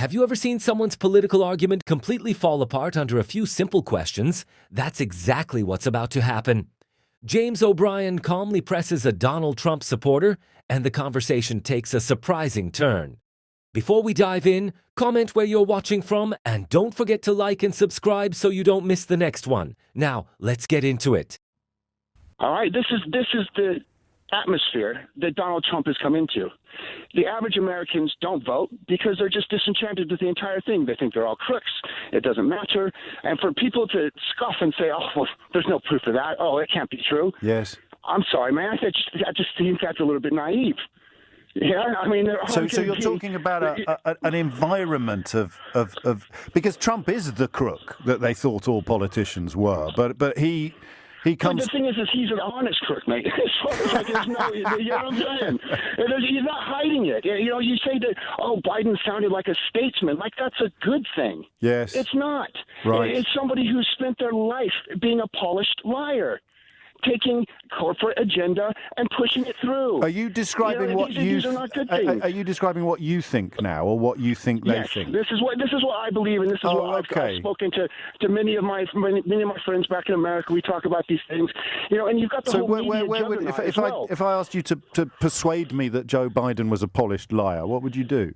Have you ever seen someone's political argument completely fall apart under a few simple questions? That's exactly what's about to happen. James O'Brien calmly presses a Donald Trump supporter, and the conversation takes a surprising turn. Before we dive in, comment where you're watching from, and don't forget to like and subscribe so you don't miss the next one. Now, let's get into it. All right, this is the atmosphere that Donald Trump has come into. The average Americans don't vote because they're just disenchanted with the entire thing. They think they're all crooks. It doesn't matter. And for people to scoff and say, oh, well, there's no proof of that. Oh, it can't be true. Yes. I'm sorry, man. I just think that's a little bit naive. Yeah, I mean, so you're talking about an environment of because Trump is the crook that they thought all politicians were, but he comes. But the thing is he's an honest crook, mate. There's no, you know what I'm saying? He's not hiding it. You know, you say that, oh, Biden sounded like a statesman, like that's a good thing. Yes. It's not. Right. It's somebody who spent their life being a polished liar, taking corporate agenda and pushing it through. Are you describing these are not good things. Are you describing what you think now, or what you think they think? This is what I believe, and this is what I've spoken to many of my friends back in America. We talk about these things, you know, and you've got the whole media juggernaut as well. If I asked you to persuade me that Joe Biden was a polished liar, what would you do?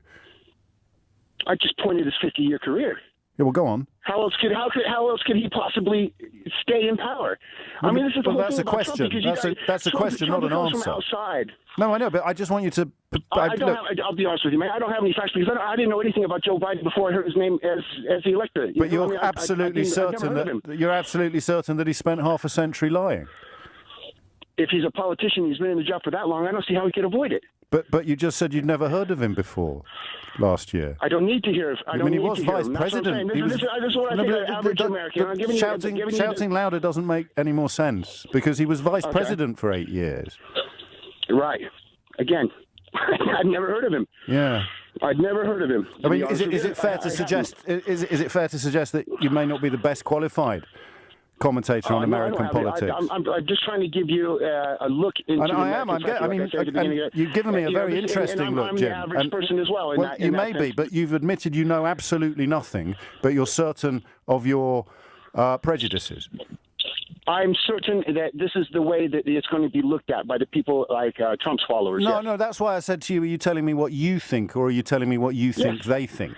I just pointed his 50-year career. Yeah, well, go on. How else could he possibly stay in power? I mean, this is the whole that's thing a question. That's a question, not an answer. From outside. No, I know, but I just want you to. I'll be honest with you, man. I don't have any facts because I didn't know anything about Joe Biden before I heard his name as the elector. But you're absolutely certain that he spent half a century lying. If he's a politician, he's been in the job for that long. I don't see how he could avoid it. But you just said you'd never heard of him before last year. I don't need to hear. He was vice president. This is what I think of average American. Shouting louder doesn't make any more sense because he was vice president for 8 years. Right. Again, I'd never heard of him. Yeah. I'd never heard of him. I mean, is it fair to suggest? Is it fair to suggest that you may not be the best qualified commentator on American politics? I'm just trying to give you a look into. And I am. You've given me a very interesting look, I'm Jim. the average person as well. You may be, but you've admitted you know absolutely nothing, but you're certain of your prejudices. I'm certain that this is the way that it's going to be looked at by the people like Trump's followers. No, that's why I said to you, are you telling me what you think, or are you telling me what you think they think?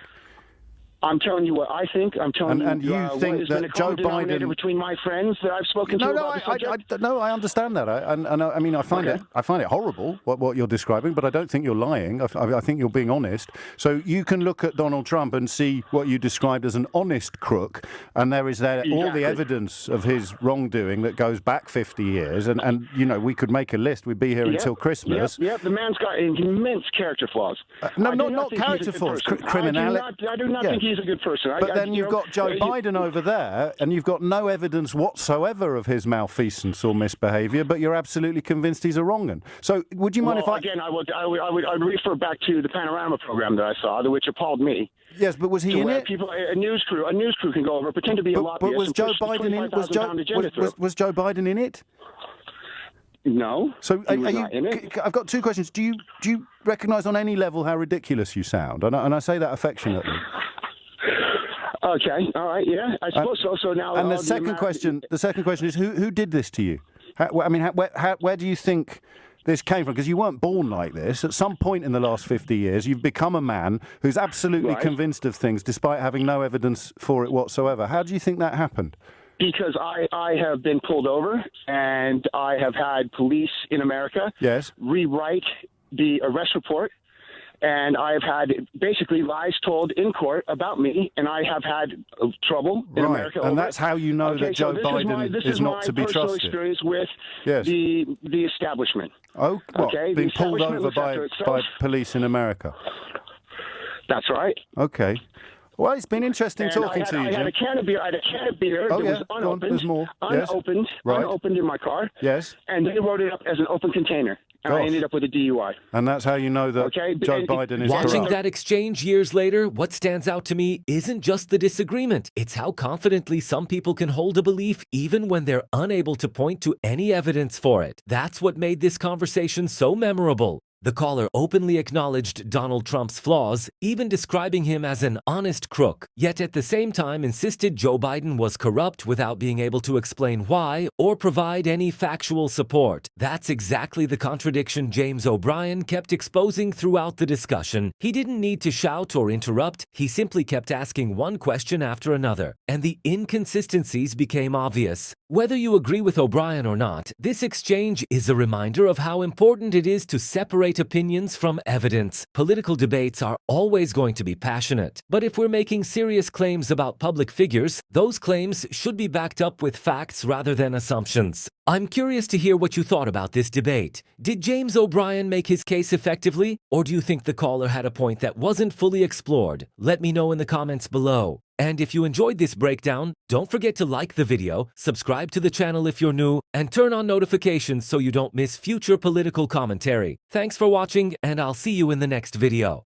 I'm telling you what I think. I'm telling you think that Joe Biden between my friends that I've spoken to about the subject. I understand that. I mean, I find it horrible what you're describing, but I don't think you're lying. I think you're being honest. So you can look at Donald Trump and see what you described as an honest crook, and there is all the evidence of his wrongdoing that goes back 50 years, and you know, we could make a list. We'd be here until Christmas. Yep, the man's got immense character flaws. Not character flaws, criminality. I do not think he's a good person. But then you've got Joe Biden over there, and you've got no evidence whatsoever of his malfeasance or misbehaviour, but you're absolutely convinced he's a wrong-un. So would you mind if I... Again, I would refer back to the Panorama program that I saw, which appalled me. Yes, but was he in it? A news crew can go over, pretend to be a lobbyist. But was Joe Biden in? Was Joe Biden in it? No. So are you? I've got two questions. Do you recognise on any level how ridiculous you sound? And I say that affectionately. Okay. All right. Yeah. I suppose so. So now. And the second question is who did this to you? Where do you think this came from? Because you weren't born like this. At some point in the last 50 years, you've become a man who's absolutely convinced of things, despite having no evidence for it whatsoever. How do you think that happened? Because I have been pulled over, and I have had police in America rewrite the arrest report, and I have had basically lies told in court about me, and I have had trouble in America. And that's how you know that Joe Biden is not to be trusted. This is my personal experience with the establishment. Oh, being pulled over by police in America. That's right. Okay. Well, it's been interesting talking to you, Jim. I had a can of beer. That was unopened. There's more. Unopened in my car. Yes. And they wrote it up as an open container. And I ended up with a DUI. And that's how you know that Joe Biden is Watching corrupt. that exchange years later, what stands out to me isn't just the disagreement. It's how confidently some people can hold a belief even when they're unable to point to any evidence for it. That's what made this conversation so memorable. The caller openly acknowledged Donald Trump's flaws, even describing him as an honest crook, yet at the same time insisted Joe Biden was corrupt without being able to explain why or provide any factual support. That's exactly the contradiction James O'Brien kept exposing throughout the discussion. He didn't need to shout or interrupt, he simply kept asking one question after another, and the inconsistencies became obvious. Whether you agree with O'Brien or not, this exchange is a reminder of how important it is to separate opinions from evidence. Political debates are always going to be passionate, but if we're making serious claims about public figures, those claims should be backed up with facts rather than assumptions. I'm curious to hear what you thought about this debate. Did James O'Brien make his case effectively, or do you think the caller had a point that wasn't fully explored? Let me know in the comments below. And if you enjoyed this breakdown, don't forget to like the video, subscribe to the channel if you're new, and turn on notifications so you don't miss future political commentary. Thanks for watching, and I'll see you in the next video.